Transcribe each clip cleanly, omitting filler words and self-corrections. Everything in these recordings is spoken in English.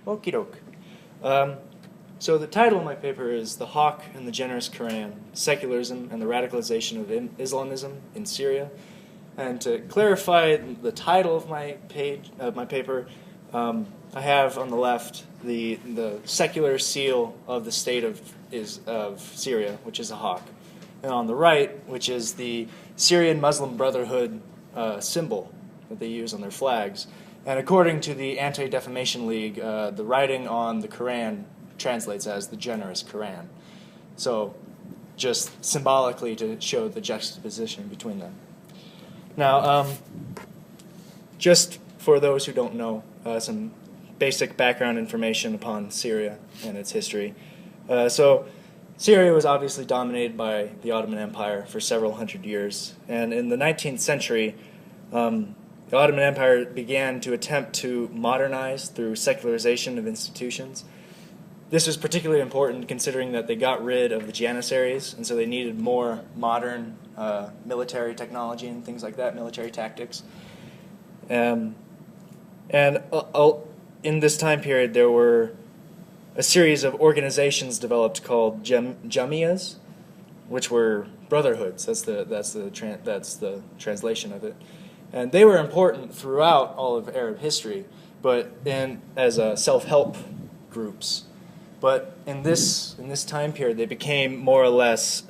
Okie doke. So the title of my paper is The Hawk and the Generous Qur'an, Secularism and the Radicalization of Islamism in Syria. And to clarify the title of my paper, I have on the left the secular seal of the state of Syria, which is a hawk, and on the right, which is the Syrian Muslim Brotherhood symbol that they use on their flags. And according to the Anti-Defamation League, the writing on the Quran translates as the generous Quran. So just symbolically to show the juxtaposition between them. Now, just for those who don't know, some basic background information upon Syria and its history. So Syria was obviously dominated by the Ottoman Empire for several hundred years. And in the 19th century, the Ottoman Empire began to attempt to modernize through secularization of institutions. This was particularly important considering that they got rid of the Janissaries, and so they needed more modern military technology and things like that, military tactics. And in this time period, there were a series of organizations developed called jamiyas, which were brotherhoods. That's the translation of it. And they were important throughout all of Arab history, but as self-help groups. But in this time period, they became more or less,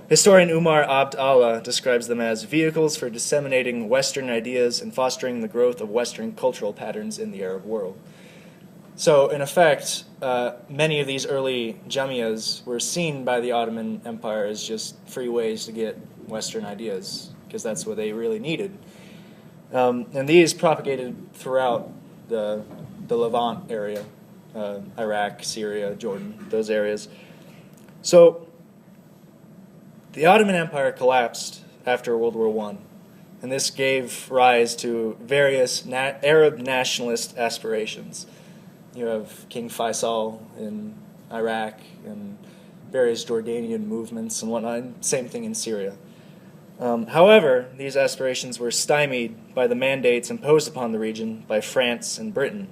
historian Umar Abd-Allah describes them as vehicles for disseminating Western ideas and fostering the growth of Western cultural patterns in the Arab world. So, in effect, many of these early jamiyas were seen by the Ottoman Empire as just free ways to get Western ideas, because that's what they really needed. And these propagated throughout the Levant area. Iraq, Syria, Jordan, those areas. So the Ottoman Empire collapsed after World War I, and this gave rise to various Arab nationalist aspirations. You have King Faisal in Iraq and various Jordanian movements and whatnot, same thing in Syria. However, these aspirations were stymied by the mandates imposed upon the region by France and Britain.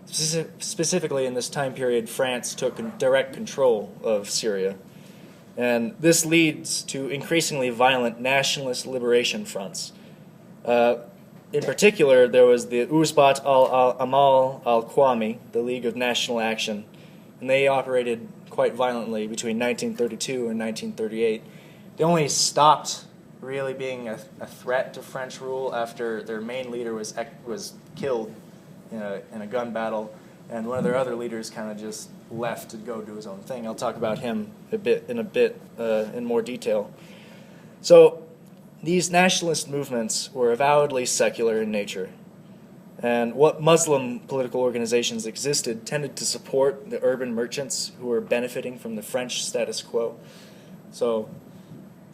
Specifically in this time period, France took direct control of Syria. And this leads to increasingly violent nationalist liberation fronts. In particular, there was the Uzbat al-Amal al-Qawmi, the League of National Action, and they operated quite violently between 1932 and 1938. They only stopped really being a threat to French rule after their main leader was killed in a gun battle, and one of their other leaders kind of just left to go do his own thing. I'll talk about him in more detail. So these nationalist movements were avowedly secular in nature, and what Muslim political organizations existed tended to support the urban merchants who were benefiting from the French status quo. So,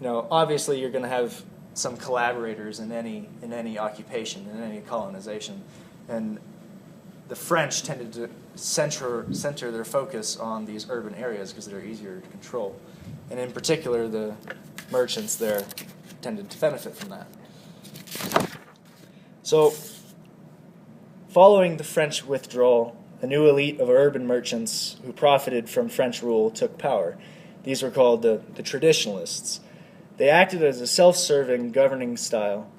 obviously you're going to have some collaborators in any occupation, in any colonization, and the French tended to center their focus on these urban areas because they're easier to control. And in particular, the merchants there tended to benefit from that. So, following the French withdrawal, a new elite of urban merchants who profited from French rule took power. These were called the traditionalists. They acted as a self-serving governing style,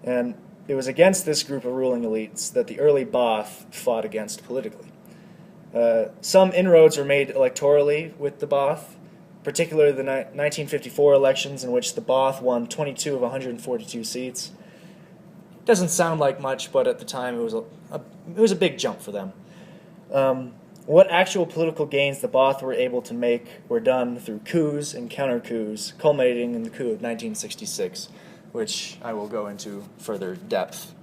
and it was against this group of ruling elites that the early Baath fought against politically. Some inroads were made electorally with the Baath, particularly the 1954 elections in which the Baath won 22 of 142 seats. Doesn't sound like much, but at the time it was a big jump for them. What actual political gains the Baath were able to make were done through coups and counter-coups, culminating in the coup of 1966. Which I will go into further depth.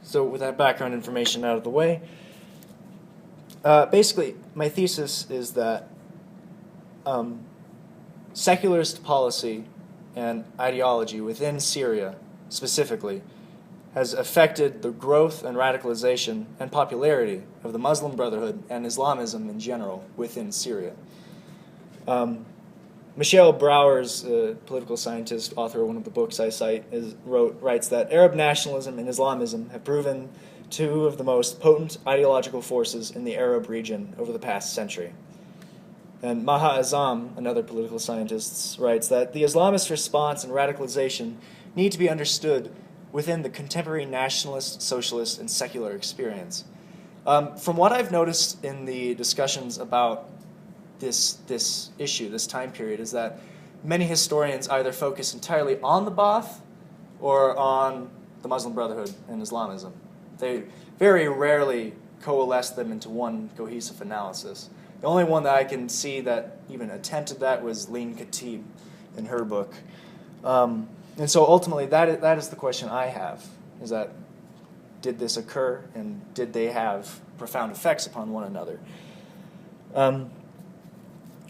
So with that background information out of the way, basically my thesis is that secularist policy and ideology within Syria specifically has affected the growth and radicalization and popularity of the Muslim Brotherhood and Islamism in general within Syria. Michaelle Brouwer's political scientist, author of one of the books I cite, writes that Arab nationalism and Islamism have proven two of the most potent ideological forces in the Arab region over the past century. And Maha Azzam, another political scientist, writes that the Islamist response and radicalization need to be understood within the contemporary nationalist, socialist, and secular experience. From what I've noticed in the discussions about this issue, this time period, is that many historians either focus entirely on the Baath or on the Muslim Brotherhood and Islamism. They very rarely coalesce them into one cohesive analysis. The only one that I can see that even attempted that was Lean Khatib in her book. And so ultimately that is the question I have, is that did this occur and did they have profound effects upon one another?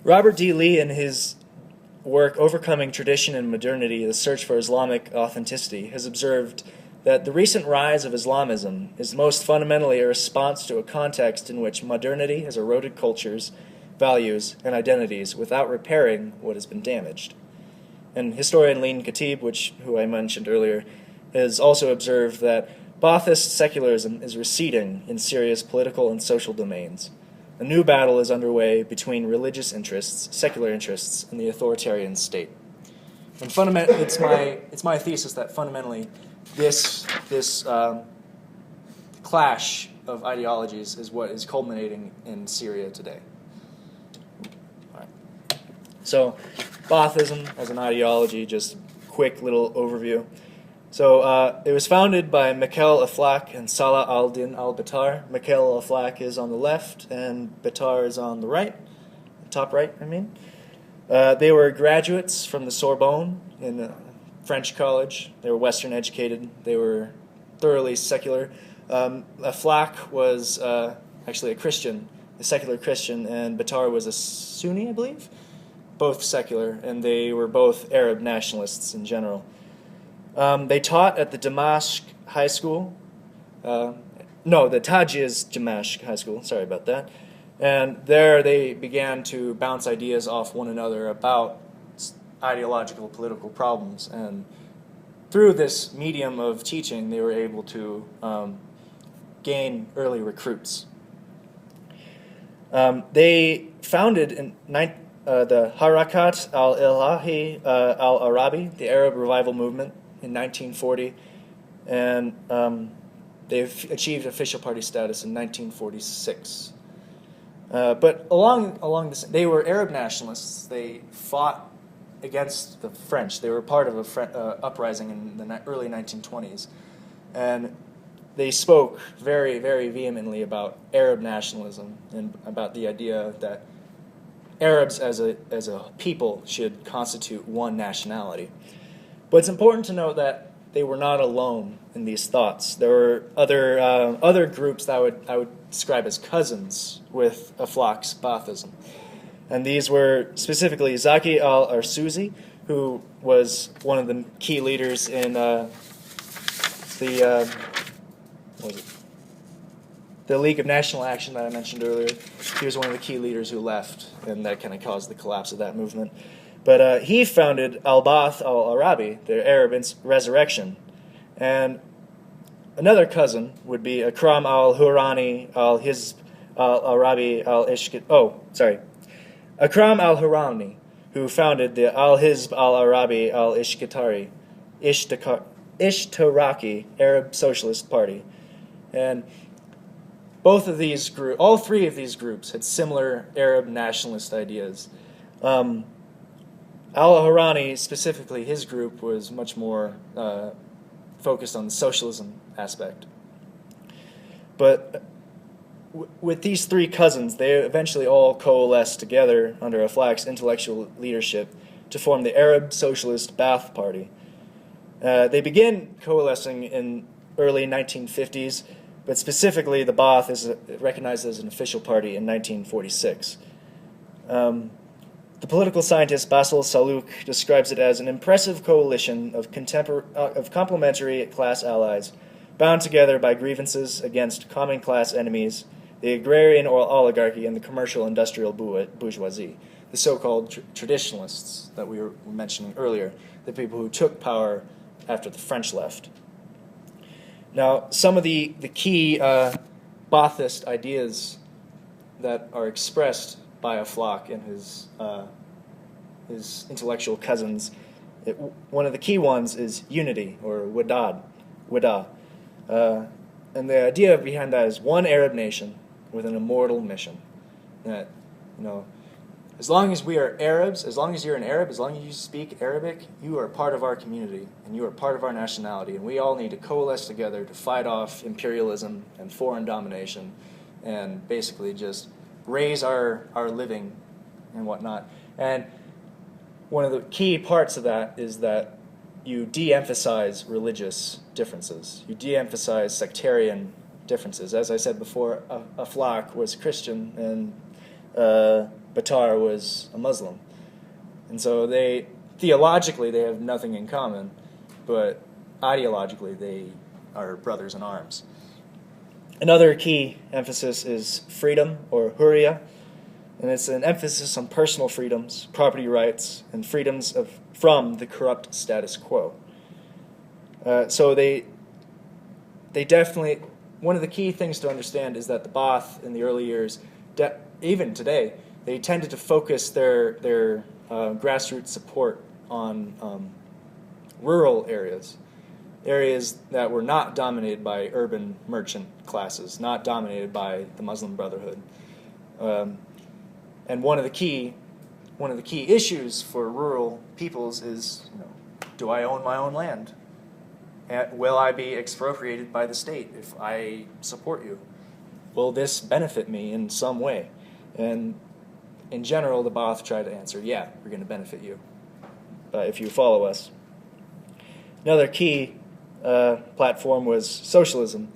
Robert D. Lee, in his work Overcoming Tradition and Modernity, The Search for Islamic Authenticity, has observed that the recent rise of Islamism is most fundamentally a response to a context in which modernity has eroded cultures, values, and identities without repairing what has been damaged. And historian Lean Khatib, who I mentioned earlier, has also observed that Baathist secularism is receding in Syria's political and social domains. A new battle is underway between religious interests, secular interests, and the authoritarian state. And it's my thesis that fundamentally this clash of ideologies is what is culminating in Syria today. All right. So, Baathism as an ideology, just quick little overview. So it was founded by Michaelle Aflaq and Salah al-Din al-Battar. Michaelle Aflaq is on the left and Battar is on the right, top right, I mean. They were graduates from the Sorbonne in a French college. They were Western educated. They were thoroughly secular. Aflaq was actually a Christian, a secular Christian, and Battar was a Sunni, I believe. Both secular, and they were both Arab nationalists in general. They taught at the Damascus High School. The Tajiz Damascus High School. Sorry about that. And there they began to bounce ideas off one another about ideological political problems. And through this medium of teaching, they were able to gain early recruits. They founded in the Harakat al-Ilahi al-Arabi, the Arab Revival Movement, in 1940, and they've achieved official party status in 1946. But along this, they were Arab nationalists. They fought against the French. They were part of a uprising in the early 1920s, and they spoke very, very vehemently about Arab nationalism and about the idea that Arabs as a people should constitute one nationality. But it's important to note that they were not alone in these thoughts. There were other groups that I would describe as cousins with Aflaq's Baathism. And these were specifically Zaki al-Arsuzi, who was one of the key leaders in the League of National Action that I mentioned earlier. He was one of the key leaders who left, and that kind of caused the collapse of that movement. But he founded Al-Baath al-Arabi, the Arab Resurrection. And another cousin would be Akram al-Hurani al-Hizb al-Arabi al-Ishqit... Akram al-Hurani, who founded the Al-Hizb al-Arabi al-Ishqitari, Ishtiraki Arab Socialist Party. And all three of these groups had similar Arab nationalist ideas. Al-Hurani, specifically, his group was much more focused on the socialism aspect. But with these three cousins, they eventually all coalesced together under Aflaq's intellectual leadership to form the Arab Socialist Baath Party. They began coalescing in early 1950s, but specifically the Baath is recognized as an official party in 1946. The political scientist Basil Salouk describes it as an impressive coalition of complementary class allies, bound together by grievances against common class enemies, the agrarian oligarchy, and the commercial-industrial bourgeoisie, the so-called traditionalists that we were mentioning earlier, the people who took power after the French left. Now, some of the key Baathist ideas that are expressed by Aflaq and his intellectual cousins, one of the key ones is unity, or wada. And the idea behind that is one Arab nation with an immortal mission. That, as long as we are Arabs, as long as you're an Arab, as long as you speak Arabic, you are part of our community, and you are part of our nationality, and we all need to coalesce together to fight off imperialism and foreign domination, and basically just raise our living and whatnot. And one of the key parts of that is that you de-emphasize religious differences. You de-emphasize sectarian differences. As I said before, Aflaq was Christian, and Batar was a Muslim. And so theologically, they have nothing in common, but ideologically, they are brothers in arms. Another key emphasis is freedom, or hurriya, and it's an emphasis on personal freedoms, property rights, and freedoms from the corrupt status quo. So they definitely, one of the key things to understand is that the Baath in the early years, even today, they tended to focus their grassroots support on rural areas that were not dominated by urban merchant classes, not dominated by the Muslim Brotherhood. And one of the key issues for rural peoples is, do I own my own land? Will I be expropriated by the state if I support you? Will this benefit me in some way? And in general, the Baath tried to answer, yeah, we're going to benefit you if you follow us. Another key platform was socialism,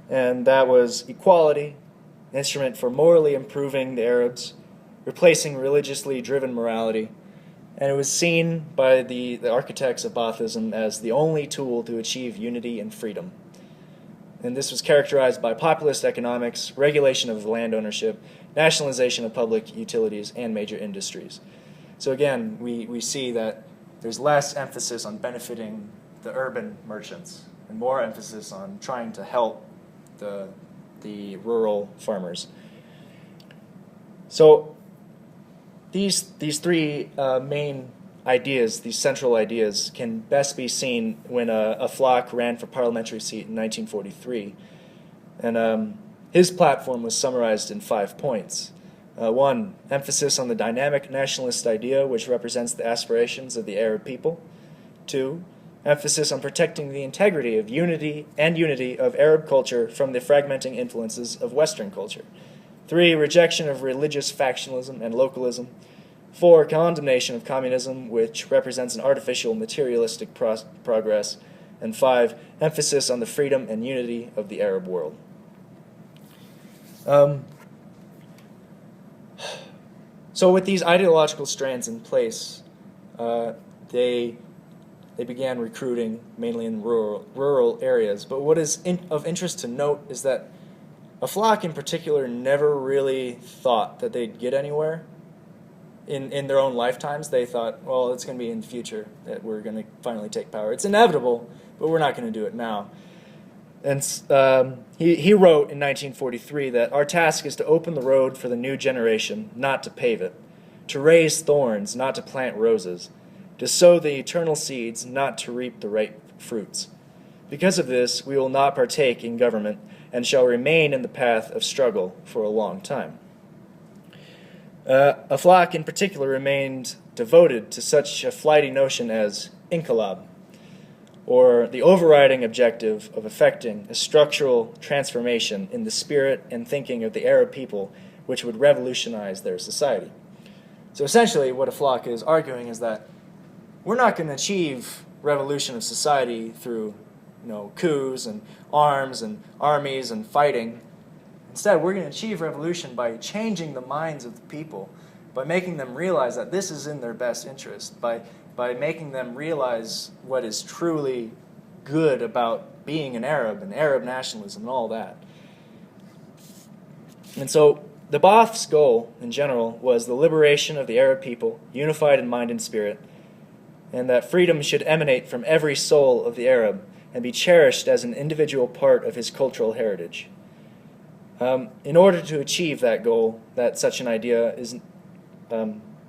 and that was equality, an instrument for morally improving the Arabs, replacing religiously driven morality, and it was seen by the architects of Baathism as the only tool to achieve unity and freedom. And this was characterized by populist economics, regulation of land ownership, nationalization of public utilities, and major industries. So again, we see that there's less emphasis on benefiting the urban merchants and more emphasis on trying to help the rural farmers. So these three main ideas, these central ideas, can best be seen when Aflaq ran for parliamentary seat in 1943. And his platform was summarized in 5 points. 1, emphasis on the dynamic nationalist idea, which represents the aspirations of the Arab people. 2, emphasis on protecting the integrity of unity of Arab culture from the fragmenting influences of Western culture. 3, rejection of religious factionalism and localism. 4, condemnation of communism, which represents an artificial materialistic progress. And 5, emphasis on the freedom and unity of the Arab world. So with these ideological strands in place, they began recruiting mainly in rural areas. But what is of interest to note is that Aflaq in particular never really thought that they'd get anywhere. In their own lifetimes, they thought, well, it's going to be in the future that we're going to finally take power. It's inevitable, but we're not going to do it now. And he wrote in 1943 that our task is to open the road for the new generation, not to pave it, to raise thorns, not to plant roses, to sow the eternal seeds, not to reap the ripe fruits. Because of this, we will not partake in government and shall remain in the path of struggle for a long time. Aflaq in particular remained devoted to such a flighty notion as inqilab, or the overriding objective of effecting a structural transformation in the spirit and thinking of the Arab people, which would revolutionize their society. So essentially what Aflaq is arguing is that we're not going to achieve revolution of society through coups and arms and armies and fighting. Instead, we're going to achieve revolution by changing the minds of the people, by making them realize that this is in their best interest, by making them realize what is truly good about being an Arab and Arab nationalism and all that. And so the Baath's goal, in general, was the liberation of the Arab people, unified in mind and spirit, and that freedom should emanate from every soul of the Arab, and be cherished as an individual part of his cultural heritage. In order to achieve that goal,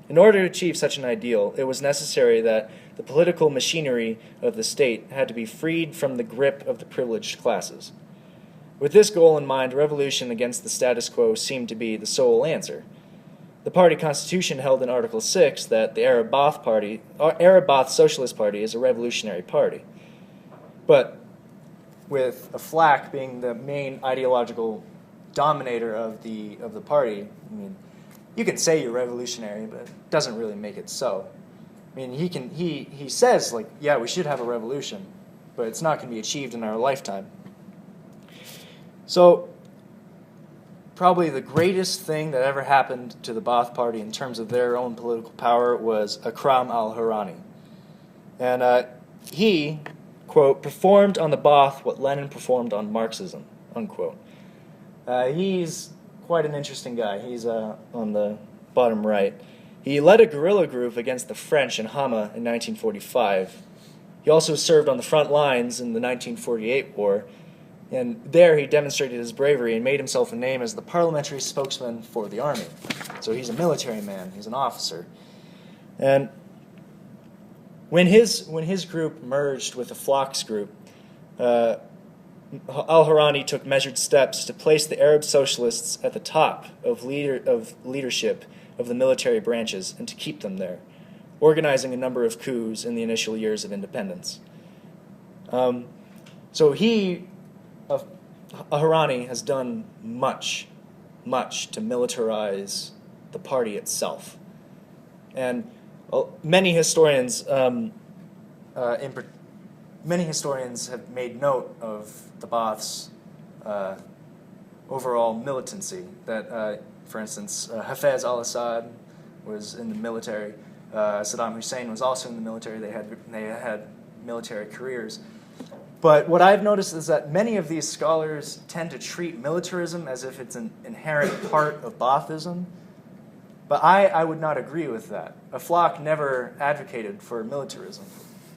in order to achieve such an ideal, it was necessary that the political machinery of the state had to be freed from the grip of the privileged classes. With this goal in mind, revolution against the status quo seemed to be the sole answer. The party constitution held in Article 6 that the Arab Baath Socialist Party is a revolutionary party. But with a FLAC being the main ideological dominator of the party, I mean, you can say you're revolutionary, but it doesn't really make it so. I mean, he says, like, yeah, we should have a revolution, but it's not going to be achieved in our lifetime. So, probably the greatest thing that ever happened to the Baath Party in terms of their own political power was Akram al-Harani. And he, quote, performed on the Baath what Lenin performed on Marxism, unquote. He's quite an interesting guy. He's on the bottom right. He led a guerrilla group against the French in Hama in 1945. He also served on the front lines in the 1948 war, and there he demonstrated his bravery and made himself a name as the parliamentary spokesman for the army. So he's a military man, he's an officer. And when his group merged with the Flocks group, al-Harani took measured steps to place the Arab socialists at the top of leadership of the military branches and to keep them there, organizing a number of coups in the initial years of independence. So al-Harani has done much to militarize the party itself. And many historians have made note of the Baath's overall militancy. That, for instance, Hafez al-Assad was in the military. Saddam Hussein was also in the military. They had military careers. But what I've noticed is that many of these scholars tend to treat militarism as if it's an inherent part of Baathism. But I would not agree with that. A Flock never advocated for militarism.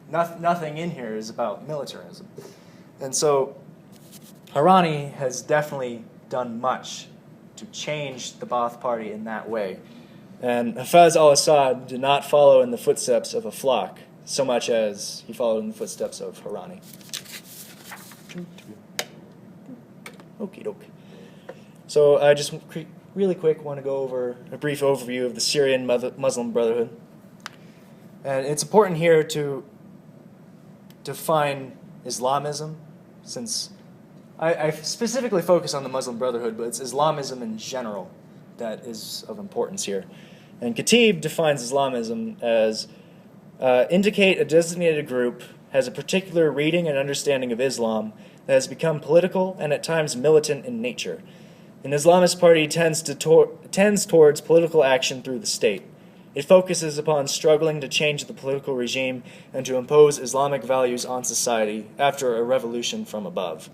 Nothing in here is about militarism. And so Harani has definitely done much to change the Baath Party in that way. And Hafez al-Assad did not follow in the footsteps of a Flock so much as he followed in the footsteps of Harani. Okie doke. So I just really quick want to go over a brief overview of the Syrian Muslim Brotherhood. And it's important here to define Islamism, since I specifically focus on the Muslim Brotherhood, but it's Islamism in general that is of importance here. And Khatib defines Islamism as indicate a designated group has a particular reading and understanding of Islam that has become political and at times militant in nature. An Islamist party tends towards political action through the state. It focuses upon struggling to change the political regime and to impose Islamic values on society after a revolution from above.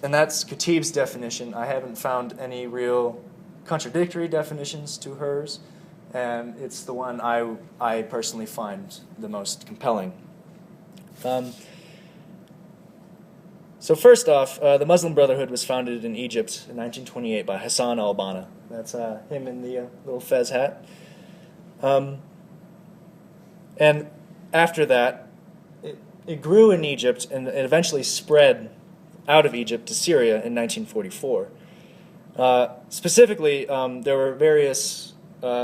And that's Khatib's definition. I haven't found any real contradictory definitions to hers, and it's the one I personally find the most compelling. So first off, the Muslim Brotherhood was founded in Egypt in 1928 by Hassan al-Banna. That's him in the little fez hat. And after that, it grew in Egypt, and it eventually spread out of Egypt to Syria in 1944. Specifically, there were various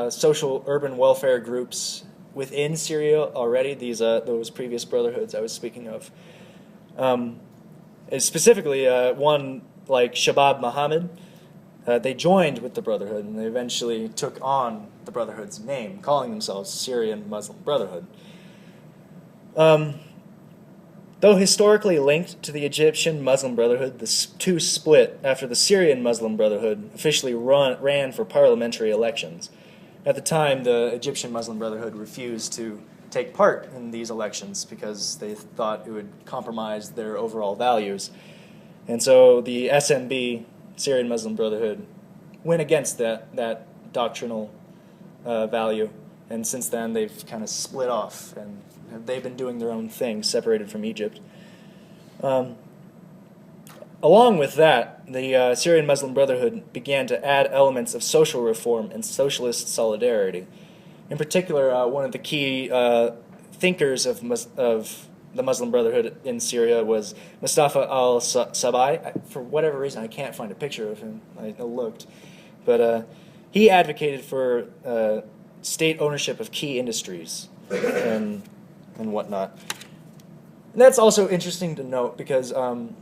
social urban welfare groups within Syria already, those previous brotherhoods I was speaking of. And specifically, one like Shabab Mohammed, they joined with the Brotherhood, and they eventually took on the Brotherhood's name, calling themselves Syrian Muslim Brotherhood. Though historically linked to the Egyptian Muslim Brotherhood, the two split after the Syrian Muslim Brotherhood officially ran for parliamentary elections. At the time, the Egyptian Muslim Brotherhood refused to take part in these elections because they thought it would compromise their overall values. And so the SMB, Syrian Muslim Brotherhood, went against that doctrinal value. And since then, they've kind of split off, and they've been doing their own thing, separated from Egypt. Along with that, the Syrian Muslim Brotherhood began to add elements of social reform and socialist solidarity. In particular, one of the key thinkers of the Muslim Brotherhood in Syria was Mustafa al-Sabai. For whatever reason, I can't find a picture of him. I looked. But he advocated for state ownership of key industries and whatnot. And that's also interesting to note because,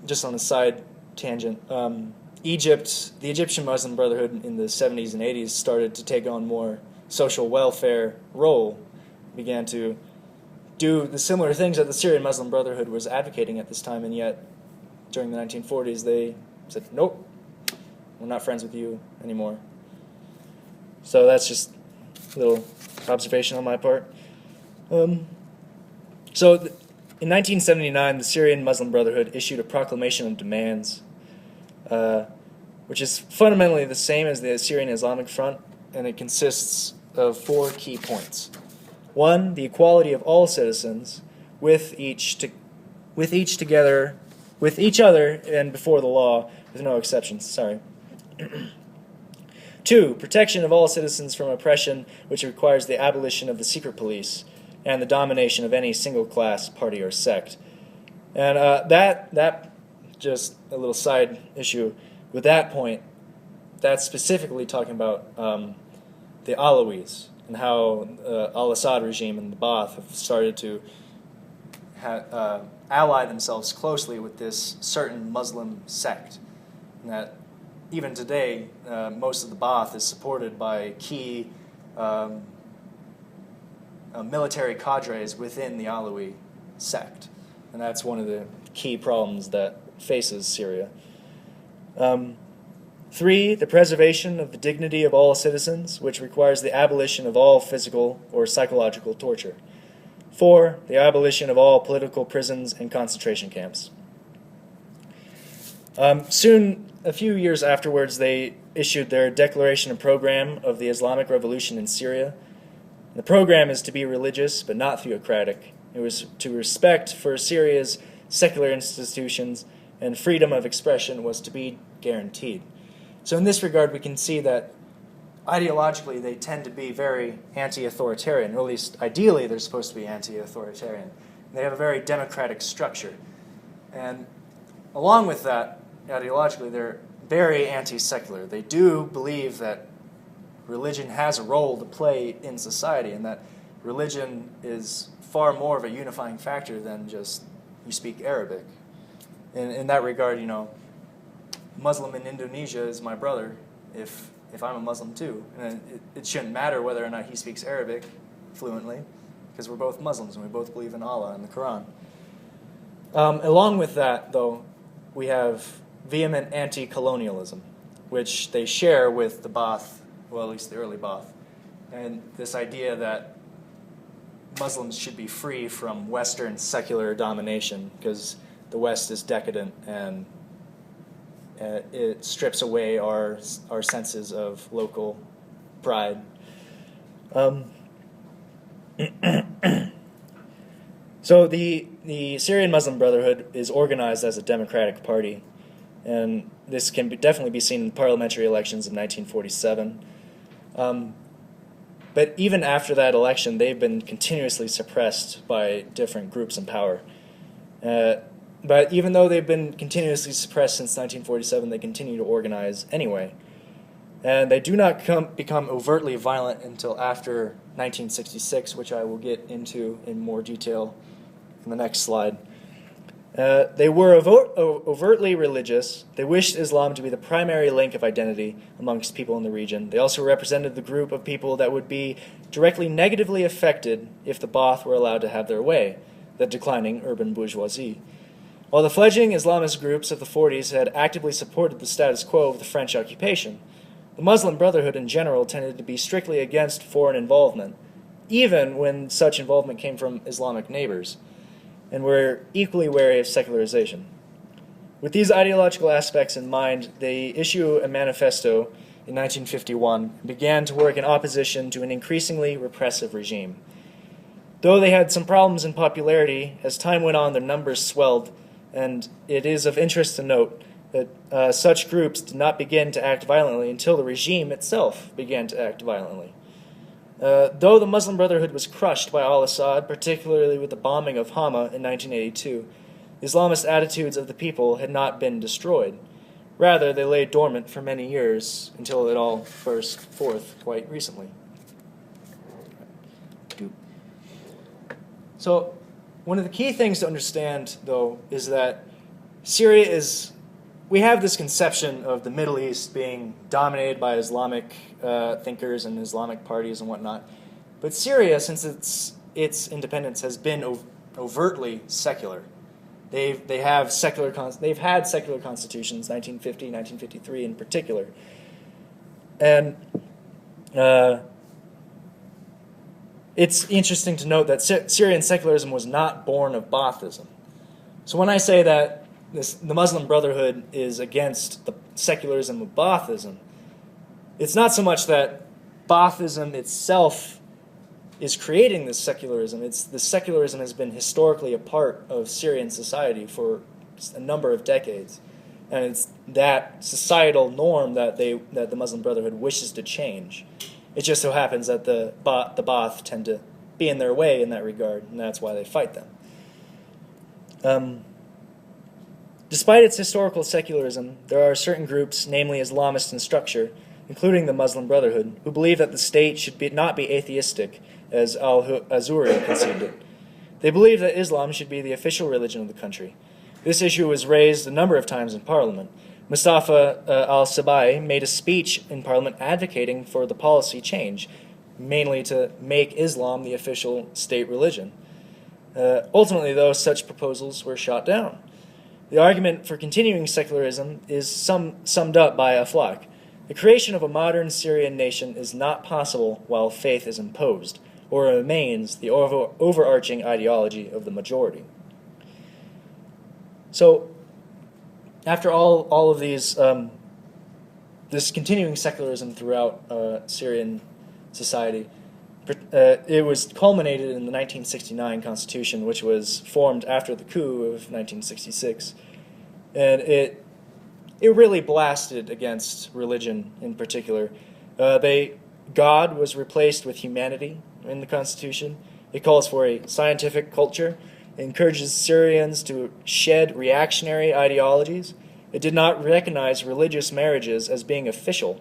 just on a side tangent, the Egyptian Muslim Brotherhood in the 70s and 80s started to take on more social welfare role, began to do the similar things that the Syrian Muslim Brotherhood was advocating at this time, and yet during the 1940s they said, nope, we're not friends with you anymore. So that's just a little observation on my part. In 1979, the Syrian Muslim Brotherhood issued a proclamation of demands, which is fundamentally the same as the Syrian Islamic Front, and it consists of 4 key points. 1, the equality of all citizens with each other and before the law, with no exceptions. Sorry. 2, protection of all citizens from oppression, which requires the abolition of the secret police and the domination of any single class, party, or sect. And that just a little side issue. With that point, that's specifically talking about the Alawis and how Al-Assad regime and the Baath have started to ally themselves closely with this certain Muslim sect. And that even today, most of the Baath is supported by key military cadres within the Alawi sect. And that's one of the key problems that faces Syria. 3, the preservation of the dignity of all citizens, which requires the abolition of all physical or psychological torture. 4, the abolition of all political prisons and concentration camps. Soon, a few years afterwards, they issued their declaration and program of the Islamic Revolution in Syria. The program is to be religious but not theocratic. It was to respect for Syria's secular institutions, and freedom of expression was to be guaranteed. So in this regard, we can see that ideologically they tend to be very anti-authoritarian, or at least ideally they're supposed to be anti-authoritarian. They have a very democratic structure. And along with that, ideologically, they're very anti-secular. They do believe that religion has a role to play in society, and that religion is far more of a unifying factor than just you speak Arabic. In that regard, Muslim in Indonesia is my brother if I'm a Muslim too. And it shouldn't matter whether or not he speaks Arabic fluently, because we're both Muslims and we both believe in Allah and the Qur'an. Along with that, though, we have vehement anti-colonialism, which they share with the Baath, well, at least the early Baath, and this idea that Muslims should be free from Western secular domination because the West is decadent and it strips away our senses of local pride. So the Syrian Muslim Brotherhood is organized as a democratic party, and this can definitely be seen in parliamentary elections of 1947. But even after that election, they've been continuously suppressed by different groups in power. But even though they've been continuously suppressed since 1947, they continue to organize anyway. And they do not become overtly violent until after 1966, which I will get into in more detail in the next slide. They were overtly religious. They wished Islam to be the primary link of identity amongst people in the region. They also represented the group of people that would be directly negatively affected if the Baath were allowed to have their way, the declining urban bourgeoisie. While the fledgling Islamist groups of the 40s had actively supported the status quo of the French occupation, the Muslim Brotherhood in general tended to be strictly against foreign involvement, even when such involvement came from Islamic neighbors, and were equally wary of secularization. With these ideological aspects in mind, they issue a manifesto in 1951 and began to work in opposition to an increasingly repressive regime. Though they had some problems in popularity, as time went on their numbers swelled and it is of interest to note that such groups did not begin to act violently until the regime itself began to act violently. Though the Muslim Brotherhood was crushed by Al-Assad, particularly with the bombing of Hama in 1982, the Islamist attitudes of the people had not been destroyed. Rather, they lay dormant for many years until it all burst forth quite recently. So, one of the key things to understand, though, is that Syria is... We have this conception of the Middle East being dominated by Islamic thinkers and Islamic parties and whatnot. But Syria, since its independence, has been overtly secular. They've had secular constitutions, 1950, 1953 in particular. And it's interesting to note that Syrian secularism was not born of Baathism. So when I say that the Muslim Brotherhood is against the secularism of Baathism, it's not so much that Baathism itself is creating this secularism. It's the secularism has been historically a part of Syrian society for a number of decades, and it's that societal norm that the Muslim Brotherhood wishes to change. It just so happens that the Baath tend to be in their way in that regard, and that's why they fight them. Despite its historical secularism, there are certain groups, namely Islamist in structure, including the Muslim Brotherhood, who believe that the state should not be atheistic, as al-Azuri conceived it. They believe that Islam should be the official religion of the country. This issue was raised a number of times in Parliament. Mustafa al-Sabai made a speech in Parliament advocating for the policy change, mainly to make Islam the official state religion. Ultimately, though, such proposals were shot down. The argument for continuing secularism is summed up by Aflaq. The creation of a modern Syrian nation is not possible while faith is imposed, or remains the overarching ideology of the majority. So, after all of these, this continuing secularism throughout Syrian society, it was culminated in the 1969 Constitution, which was formed after the coup of 1966, and it really blasted against religion in particular. God was replaced with humanity in the Constitution. It calls for a scientific culture. It encourages Syrians to shed reactionary ideologies. It did not recognize religious marriages as being official.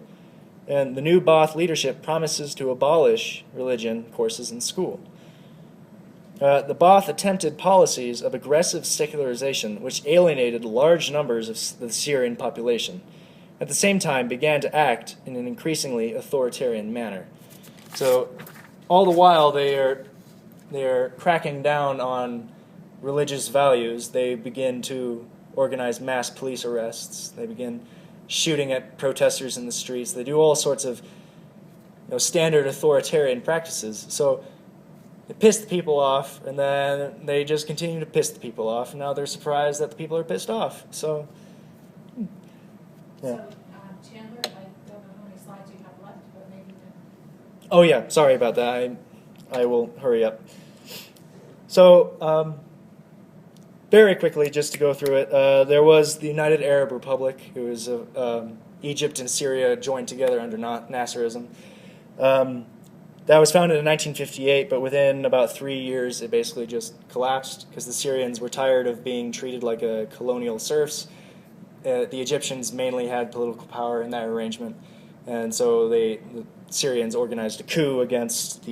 And the new Baath leadership promises to abolish religion courses in school. The Baath attempted policies of aggressive secularization, which alienated large numbers of the Syrian population. At the same time, began to act in an increasingly authoritarian manner. So, all the while they are cracking down on religious values, they begin to organize mass police arrests. They begin shooting at protesters in the streets. They do all sorts of standard authoritarian practices. So it pissed the people off, and then they just continue to piss the people off, and now they're surprised that the people are pissed off. So, yeah. So, Chandler, I don't know how many slides you have left, but maybe you can... Oh yeah, sorry about that. I will hurry up. So, very quickly, just to go through it, there was the United Arab Republic. It was Egypt and Syria joined together under Nasserism. That was founded in 1958, but within about 3 years, it basically just collapsed because the Syrians were tired of being treated like a colonial serfs. The Egyptians mainly had political power in that arrangement, and so the Syrians organized a coup against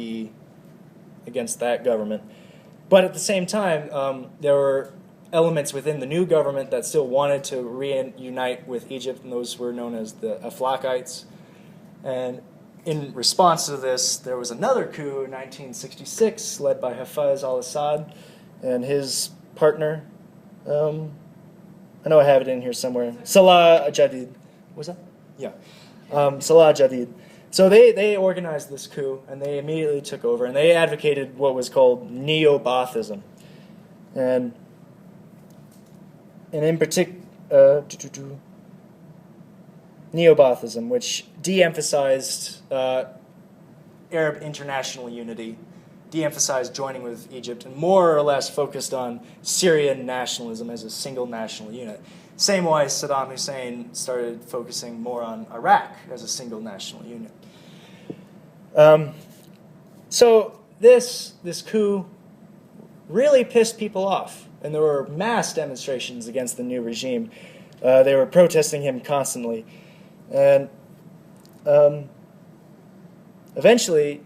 that government. But at the same time, there were elements within the new government that still wanted to reunite with Egypt, and those were known as the Aflakites. And in response to this, there was another coup in 1966 led by Hafez al-Assad and his partner. I know I have it in here somewhere. Salah Jadid. Was that? Yeah. Salah Jadid. So they organized this coup, and they immediately took over, and they advocated what was called Neo-Baathism. And in particular, Neo-Baathism, which de-emphasized Arab international unity de-emphasized joining with Egypt and more or less focused on Syrian nationalism as a single national unit. Same way Saddam Hussein started focusing more on Iraq as a single national unit. So this coup really pissed people off, and there were mass demonstrations against the new regime. They were protesting him constantly. And eventually,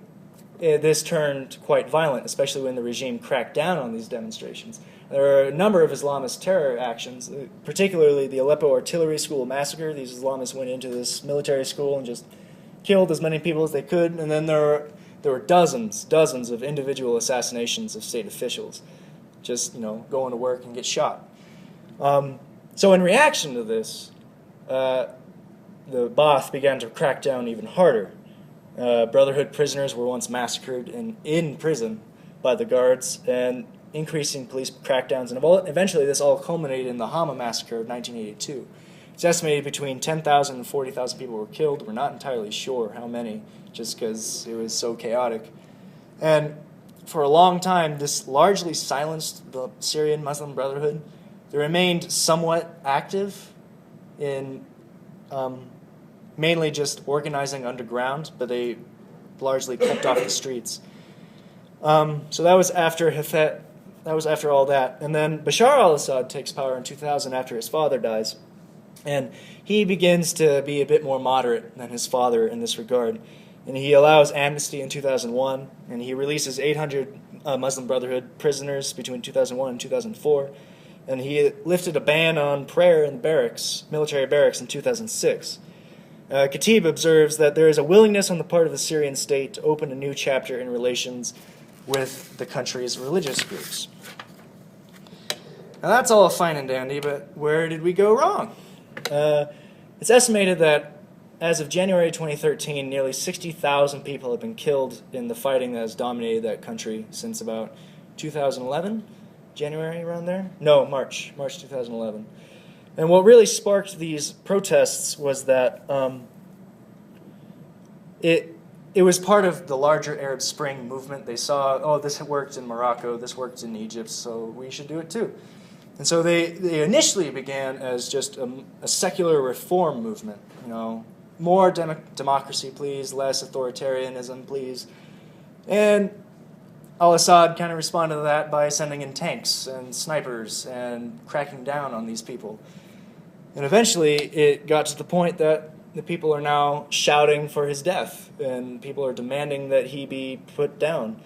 this turned quite violent, especially when the regime cracked down on these demonstrations. There were a number of Islamist terror actions, particularly the Aleppo artillery school massacre. These Islamists went into this military school and just killed as many people as they could. And then there were dozens of individual assassinations of state officials, just going to work and get shot. So in reaction to this, the Baath began to crack down even harder. Brotherhood prisoners were once massacred in prison by the guards, and increasing police crackdowns. And eventually this all culminated in the Hama massacre of 1982. It's estimated between 10,000 and 40,000 people were killed. We're not entirely sure how many, just because it was so chaotic. And for a long time, this largely silenced the Syrian Muslim Brotherhood. They remained somewhat active in mainly just organizing underground, but they largely kept off the streets. So that was after Hafez. That was after all that. And then Bashar al-Assad takes power in 2000 after his father dies. And he begins to be a bit more moderate than his father in this regard. And he allows amnesty in 2001, and he releases 800 Muslim Brotherhood prisoners between 2001 and 2004. And he lifted a ban on prayer in the barracks, military barracks, in 2006. Khatib observes that there is a willingness on the part of the Syrian state to open a new chapter in relations with the country's religious groups. Now that's all fine and dandy, but where did we go wrong? It's estimated that as of January 2013, nearly 60,000 people have been killed in the fighting that has dominated that country since about 2011, January, around there? No, March 2011. And what really sparked these protests was that it was part of the larger Arab Spring movement. They saw, oh, this worked in Morocco, this worked in Egypt, so we should do it too. And so they initially began as just a secular reform movement, more democracy, please, less authoritarianism, please. And Al-Assad kind of responded to that by sending in tanks and snipers and cracking down on these people. And eventually it got to the point that the people are now shouting for his death, and people are demanding that he be put down.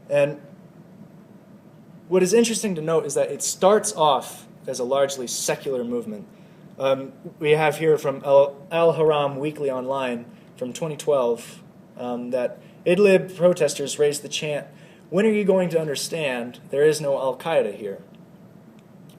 And what is interesting to note is that it starts off as a largely secular movement. We have here from Al-Haram Weekly Online from 2012 that Idlib protesters raised the chant, "When are you going to understand there is no Al-Qaeda here?"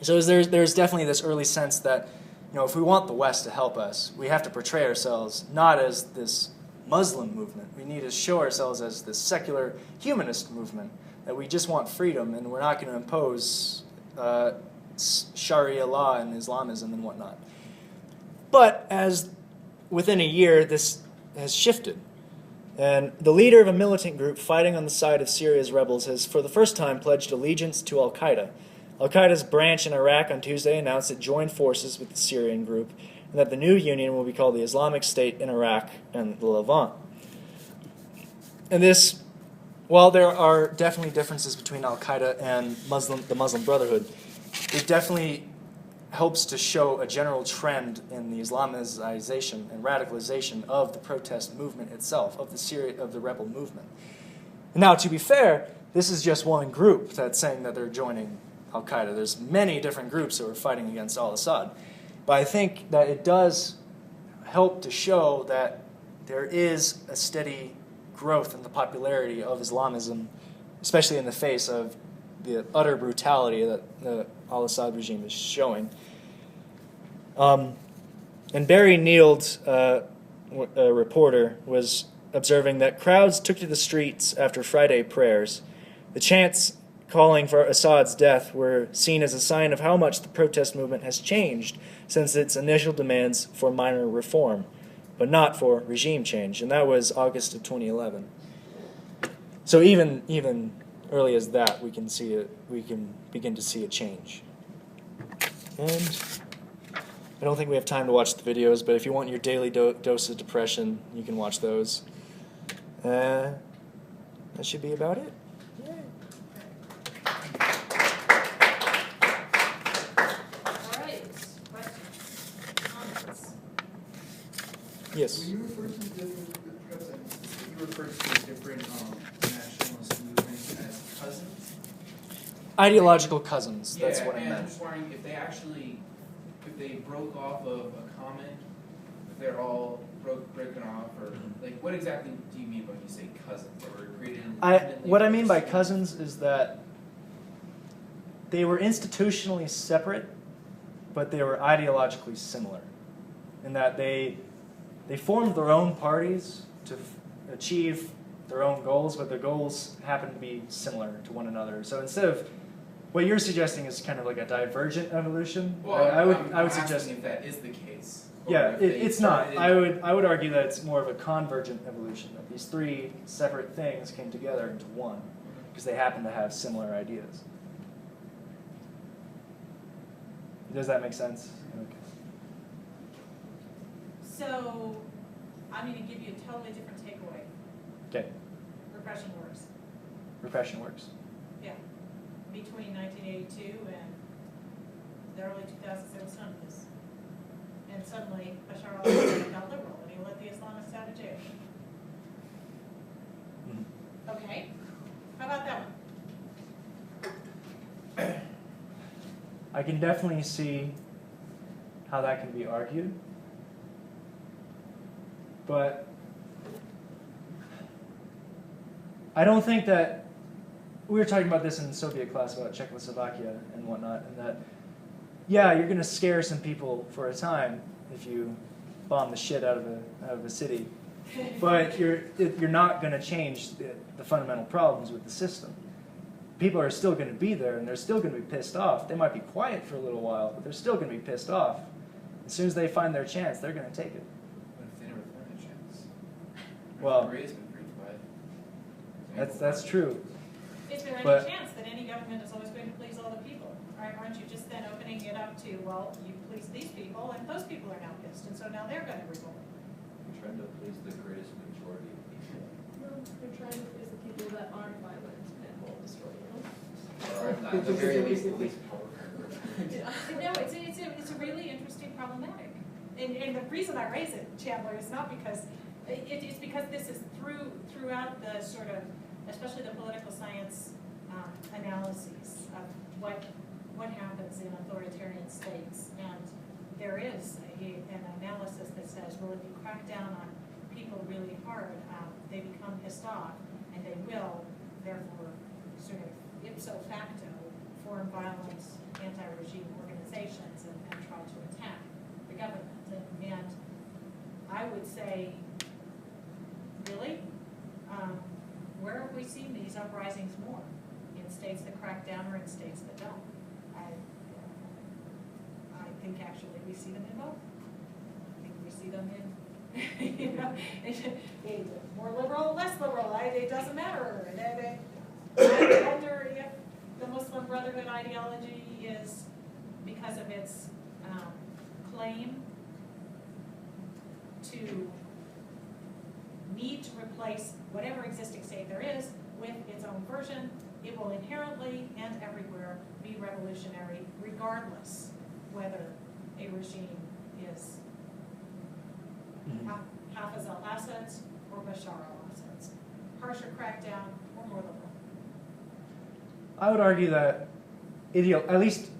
So there's definitely this early sense that if we want the West to help us, we have to portray ourselves not as this Muslim movement. We need to show ourselves as this secular humanist movement, that we just want freedom and we're not going to impose Sharia law and Islamism and whatnot. But as within a year, this has shifted. And the leader of a militant group fighting on the side of Syria's rebels has for the first time pledged allegiance to Al-Qaeda. Al-Qaeda's branch in Iraq on Tuesday announced it joined forces with the Syrian group, and that the new union will be called the Islamic State in Iraq and the Levant. And this, while there are definitely differences between Al-Qaeda and the Muslim Brotherhood, it definitely helps to show a general trend in the Islamization and radicalization of the protest movement itself, of the rebel movement. Now, to be fair, this is just one group that's saying that they're joining Al-Qaeda. There's many different groups that are fighting against Al-Assad. But I think that it does help to show that there is a steady growth in the popularity of Islamism, especially in the face of the utter brutality that the Al-Assad regime is showing. And Barry Neild, a reporter, was observing that crowds took to the streets after Friday prayers. The chants calling for Assad's death were seen as a sign of how much the protest movement has changed since its initial demands for minor reform, but not for regime change, and that was August of 2011. So even early as that, we can see it. We can begin to see a change. And I don't think we have time to watch the videos, but if you want your daily dose of depression, you can watch those. That should be about it. Yay. All right, questions, comments? Yes. When you refer to different, you refer to different nationalist movements as cousins? Ideological cousins, that's what I I'm meant. just wondering if they broke off of a common, if they're all broken off, or like what exactly do you mean when you say cousins? Or created What I mean by cousins is that they were institutionally separate, but they were ideologically similar, in that they formed their own parties to achieve their own goals, but their goals happen to be similar to one another. So instead of what you're suggesting is kind of like a divergent evolution. Well, I would suggest if that is the case. Yeah, it's not. I would argue that it's more of a convergent evolution. That these three separate things came together into one because they happen to have similar ideas. Does that make sense? Okay. So, I'm going to give you a totally different takeaway. Okay. Repression works. Repression works. Yeah. Between 1982 and the early 2000s, there was none of this. And suddenly, Bashar al-Assad got liberal, and he let the Islamists out of jail. Okay. How about that one? I can definitely see how that can be argued, but I don't think that we were talking about this in Soviet class about Czechoslovakia and whatnot, and that yeah, you're going to scare some people for a time if you bomb the shit out of a city, but you're not going to change the fundamental problems with the system. People are still going to be there, and they're still going to be pissed off. They might be quiet for a little while, but they're still going to be pissed off. As soon as they find their chance, they're going to take it. What if they never find a chance? Well, Korea's been pretty quiet. that's true. Is there any But- chance that any government is always going to please all the people? Aren't you just then opening it up to, well, you please these people, and those people are now pissed, and so now they're going to revolt? You're trying to please the greatest majority of people. No, they're trying to please the people that aren't violent and will destroy you. Or at the very least, the least power. No, it's a really interesting problematic. And the reason I raise it, Chandler, is not because, it's because this is throughout the sort of, especially the political science analyses of what happens in authoritarian states. And there is an analysis that says, well, if you crack down on people really hard, they become pissed off, and they will, therefore, sort of ipso facto, form violent anti-regime organizations and try to attack the government. And I would say, really? Where have we seen these uprisings more? In states that crack down or in states that don't? I think actually we see them in both. I think we see them in, you know, more liberal, less liberal. It doesn't matter. I wonder if the Muslim Brotherhood ideology is because of its claim to need to replace whatever existing state there is with its own version. It will inherently and everywhere be revolutionary, regardless whether a regime is Hafiz al-Assad's or Bashar al-Assad's, harsher crackdown or more liberal. I would argue that, at least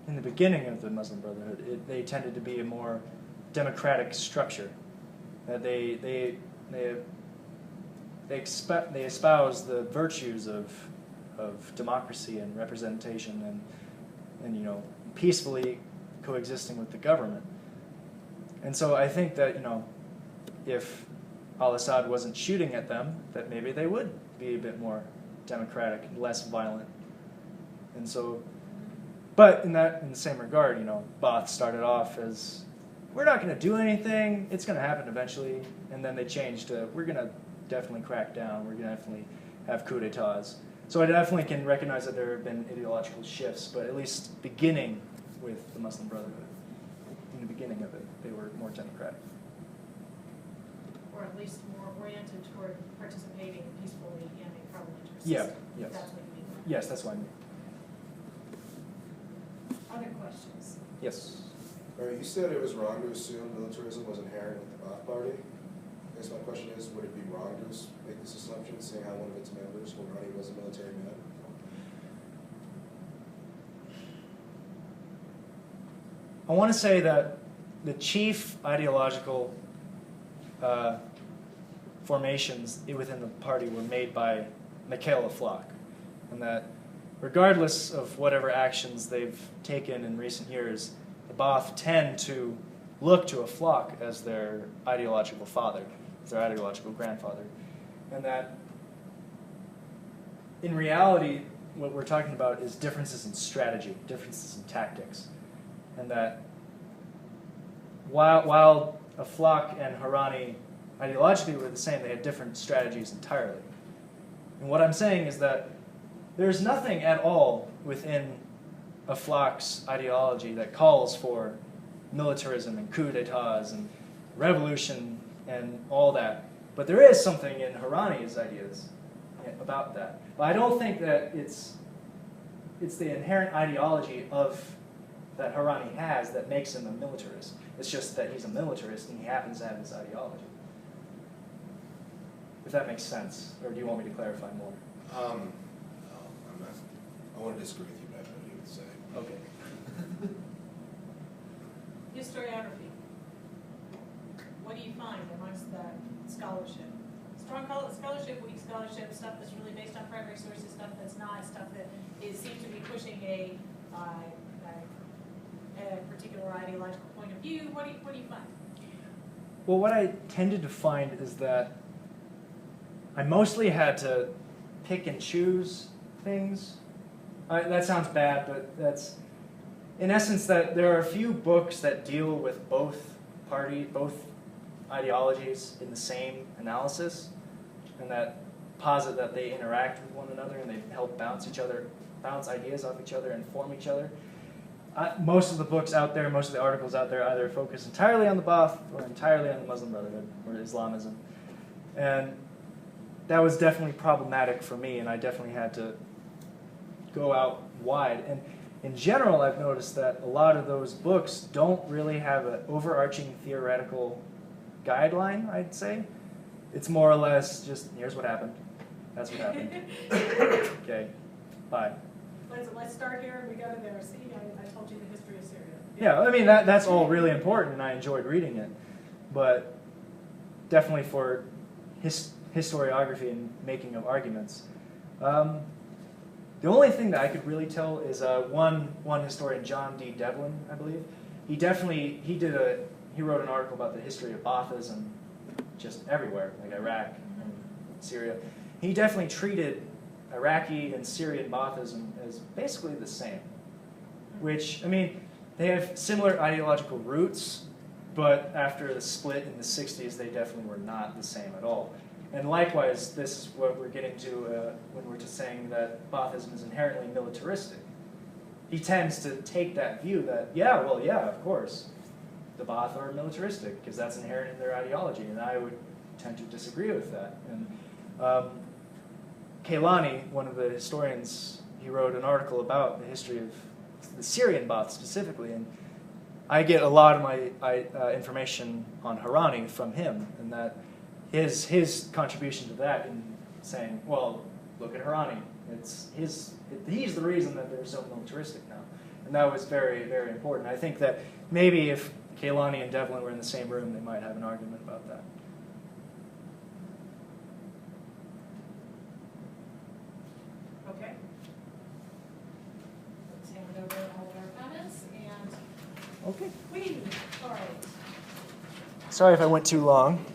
in the beginning of the Muslim Brotherhood, they tended to be a more democratic structure. That they espouse the virtues of democracy and representation and you know, peacefully coexisting with the government. And so I think that, you know, if Al-Assad wasn't shooting at them, that maybe they would be a bit more democratic, less violent. And so, but in the same regard, you know, Baath started off as, we're not going to do anything, it's going to happen eventually, and then they changed to, we're going to definitely crack down, we're going to definitely have coup d'etats. So I definitely can recognize that there have been ideological shifts, but at least beginning with the Muslim Brotherhood. In the beginning of it, they were more democratic. Or at least more oriented toward participating peacefully in a parliamentary Yeah, system. yes. That's what you mean. Yes, that's what I mean. Other questions? Yes. All right, you said it was wrong to assume militarism was inherent with the Baath Party. I guess my question is, would it be wrong to make this assumption, seeing how one of its members, Harani, was a military man? I want to say that the chief ideological formations within the party were made by Michaelle flock, and that regardless of whatever actions they've taken in recent years, the Baath tend to look to a flock as their ideological father, as their ideological grandfather, and that in reality what we're talking about is differences in strategy, differences in tactics, and that while a flock and Harani ideologically were the same, they had different strategies entirely. And what I'm saying is that there's nothing at all within a flock's ideology that calls for militarism and coup d'etats and revolution and all that. But there is something in Harani's ideas about that. But I don't think that it's the inherent ideology of that Harani has that makes him a militarist. It's just that he's a militarist and he happens to have this ideology. If that makes sense, or do you want me to clarify more? No, I'm not. I want to disagree with you, but I have nothing to say. Okay. Historiography. What do you find amongst that scholarship? Strong scholarship, weak scholarship, stuff that's really based on primary sources, stuff that's not, stuff that seems to be pushing a particular ideological point of view. What do you find? Well, what I tended to find is that I mostly had to pick and choose things. That sounds bad, but that's, in essence, that there are a few books that deal with both ideologies in the same analysis, and that posit that they interact with one another and they help bounce ideas off each other and form each other. Most of the books out there, most of the articles out there either focus entirely on the Baath or entirely on the Muslim Brotherhood or Islamism. And that was definitely problematic for me, and I definitely had to go out wide. And in general, I've noticed that a lot of those books don't really have an overarching theoretical guideline, I'd say. It's more or less just, here's what happened. That's what happened. Okay, bye. Let's start here and we go to there. See, I told you the history of Syria. Yeah, I mean, that's all really important, and I enjoyed reading it. But definitely for historiography and making of arguments. The only thing that I could really tell is one historian, John D. Devlin, I believe. He wrote an article about the history of Baathism just everywhere, like Iraq and Syria. He definitely treated Iraqi and Syrian Baathism as basically the same, which, I mean, they have similar ideological roots, but after the split in the 60s, they definitely were not the same at all. And likewise, this is what we're getting to when we're just saying that Baathism is inherently militaristic. He tends to take that view that, yeah, of course, the Baath are militaristic, because that's inherent in their ideology, and I would tend to disagree with that. And Kehlani, one of the historians, he wrote an article about the history of the Syrian Baath specifically, and I get a lot of my information on Harani from him, and that his contribution to that in saying, well, look at Harani. He's the reason that they're so militaristic now. And that was very, very important. I think that maybe if Kehlani and Devlin were in the same room, they might have an argument about that. Okay. Let's hand it over all of our comments and Okay. we, all right. Sorry if I went too long.